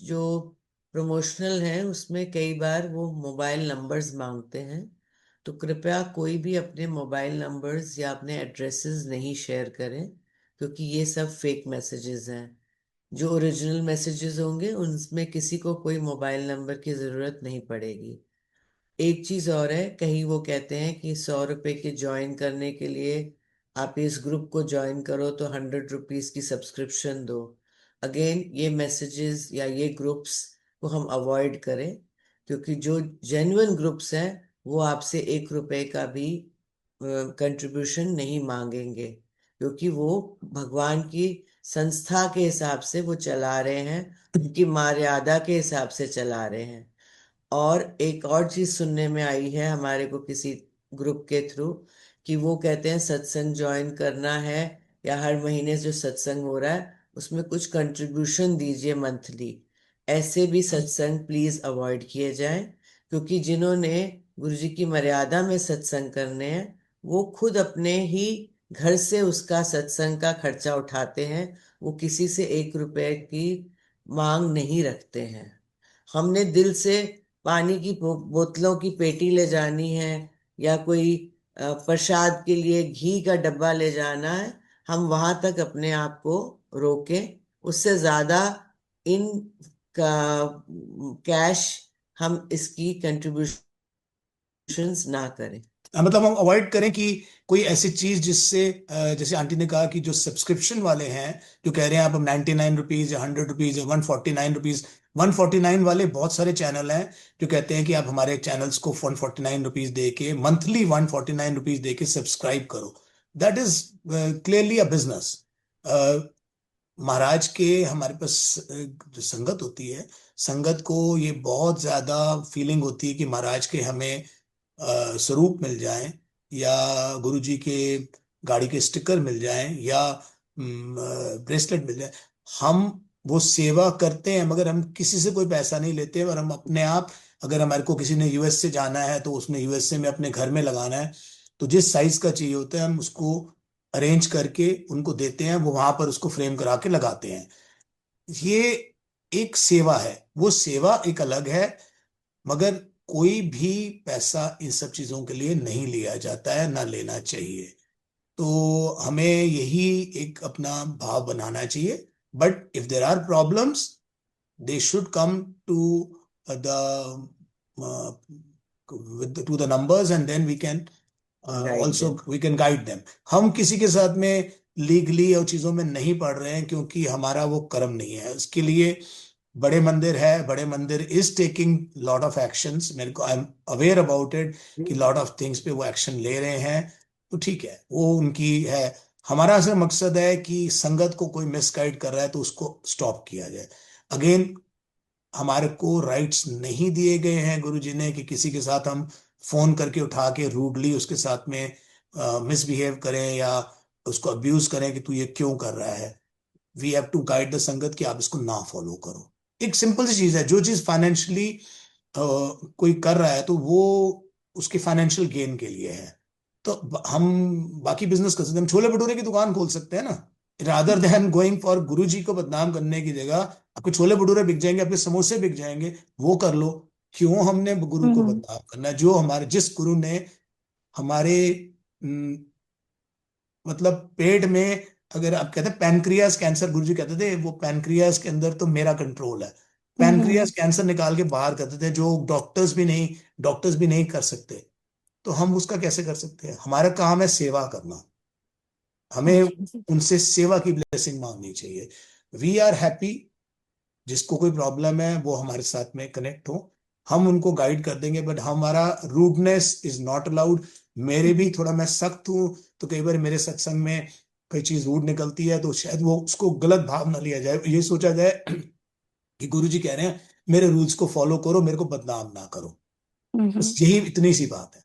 जो प्रमोशनल है उसमें कई बार वो मोबाइल नंबर्स मांगते हैं। तो कृपया कोई भी अपने मोबाइल नंबर्स या अपने एड्रेसेस नहीं शेयर करें, क्योंकि ये सब फेक मैसेजेस हैं। जो ओरिजिनल मैसेजेस होंगे उनमें किसी को कोई मोबाइल नंबर की ज़रूरत नहीं पड़ेगी। एक चीज और है, कहीं वो कहते हैं कि 100 रुपए के ज्वाइन करने के लिए आप इस ग्रुप को ज्वाइन करो तो 100 रुपीज की सब्सक्रिप्शन दो। अगेन ये मैसेजेस या ये ग्रुप्स को हम अवॉइड करें, क्योंकि जो जेन्युइन ग्रुप्स हैं वो आपसे 1 रुपए का भी कंट्रीब्यूशन नहीं मांगेंगे, क्योंकि वो भगवान की संस्था के हिसाब से वो चला रहे हैं, उनकी मर्यादा के हिसाब से चला रहे हैं। और एक और चीज सुनने में आई है हमारे को किसी ग्रुप के थ्रू, कि वो कहते हैं सत्संग ज्वाइन करना है या हर महीने जो सत्संग हो रहा है उसमें कुछ कंट्रीब्यूशन दीजिए मंथली। ऐसे भी सत्संग प्लीज अवॉइड किए जाएं, क्योंकि जिन्होंने गुरु जी की मर्यादा में सत्संग करने हैं वो खुद अपने ही घर से उसका सत्संग का खर्चा उठाते हैं। वो किसी से 1 रुपए की मांग नहीं रखते हैं। हमने दिल से पानी की बोतलों की पेटी ले जानी है या कोई प्रसाद के लिए घी का डब्बा ले जाना है, हम वहां तक अपने आप को रोकें। उससे ज्यादा इन का कैश हम इसकी कंट्रीब्यूशंस ना करें। मतलब हम अवॉइड करें कि कोई ऐसी चीज जिससे जैसे आंटी ने कहा कि जो सब्सक्रिप्शन वाले हैं, जो कह रहे हैं आप 99 रुपीज या 100 रुपीज या 149 रुपीज। 149 वाले बहुत सारे चैनल हैं जो कहते हैं कि आप हमारे चैनल्स को 149 रुपीज दे के, मंथली 149 रुपीज दे के सब्सक्राइब करो। That is clearly a business. महाराज के हमारे पास जो संगत होती है, संगत को ये बहुत ज्यादा फीलिंग होती है कि महाराज के हमें स्वरूप मिल जाएं, या गुरु जी के गाड़ी के स्टिकर मिल जाएं, या ब्रेसलेट मिल जाए। हम वो सेवा करते हैं मगर हम किसी से कोई पैसा नहीं लेते, और हम अपने आप, अगर हमारे को किसी ने यूएस से जाना है तो उसने यूएसए में अपने घर में लगाना है, तो जिस साइज का चाहिए होता है हम उसको अरेंज करके उनको देते हैं, वो वहां पर उसको फ्रेम करा के लगाते हैं। ये एक सेवा है, वो सेवा एक अलग है। मगर कोई भी पैसा इन सब चीजों के लिए नहीं लिया जाता है, ना लेना चाहिए। तो हमें यही एक अपना भाव बनाना चाहिए। But if there are problems, they should come to the to the numbers, and then we can guide also them. We can guide them. हम किसी के साथ में लीगली और चीजों में नहीं पड़ रहे हैं, क्योंकि हमारा वो कर्म नहीं है। उसके लिए बड़े मंदिर है, बड़े मंदिर is taking lot of actions, मेरे को I am aware about it कि लॉट ऑफ थिंग्स पे वो एक्शन ले रहे हैं। तो ठीक है, वो उनकी है। हमारा असली मकसद है कि संगत को कोई मिसगाइड कर रहा है तो उसको स्टॉप किया जाए। अगेन, हमारे को राइट्स नहीं दिए गए हैं गुरु जी ने कि किसी के साथ हम फोन करके उठा के रूडली उसके साथ में मिसबिहेव करें या उसको अब्यूज करें कि तू ये क्यों कर रहा है। We have to guide the sangat कि आप इसको ना फॉलो करो। एक सिंपल सी चीज है, जो चीज फाइनेंशियली कोई कर रहा है तो वो उसके फाइनेंशियल गेन के लिए है। तो हम बाकी बिजनेस कर सकते हैं, हम छोले भटूरे की दुकान खोल सकते हैं ना। रादर देन गोइंग फॉर गुरु जी को बदनाम करने की जगह, आपके छोले भटूरे बिक जाएंगे, आपके समोसे बिक जाएंगे, वो कर लो। क्यों हमने गुरु को हम्म। बदनाम करना है? जो हमारे, जिस गुरु ने हमारे मतलब पेट में, अगर आप कहते हैं पैनक्रियास कैंसर, गुरुजी कहते थे वो पैनक्रियास के अंदर तो मेरा कंट्रोल है। पैनक्रियास हम्म। कैंसर निकाल के बाहर करते थे, जो डॉक्टर्स भी नहीं कर सकते। तो हम उसका कैसे कर सकते हैं? हमारा काम है सेवा करना। हमें अच्छा। उनसे सेवा की ब्लेसिंग मांगनी चाहिए। वी आर हैप्पी, जिसको कोई प्रॉब्लम है वो हमारे साथ में कनेक्ट हो, हम उनको गाइड कर देंगे। बट हमारा रूडनेस इज नॉट अलाउड। मेरे भी थोड़ा, मैं सख्त हूं, तो कई बार मेरे सत्संग में कोई चीज रूड निकलती है तो शायद वो उसको गलत भाव ना लिया जाए, ये सोचा जाए कि गुरु जी कह रहे हैं मेरे रूल्स को फॉलो करो, मेरे को बदनाम ना करो। हम्म। बस यही, इतनी सी बात है।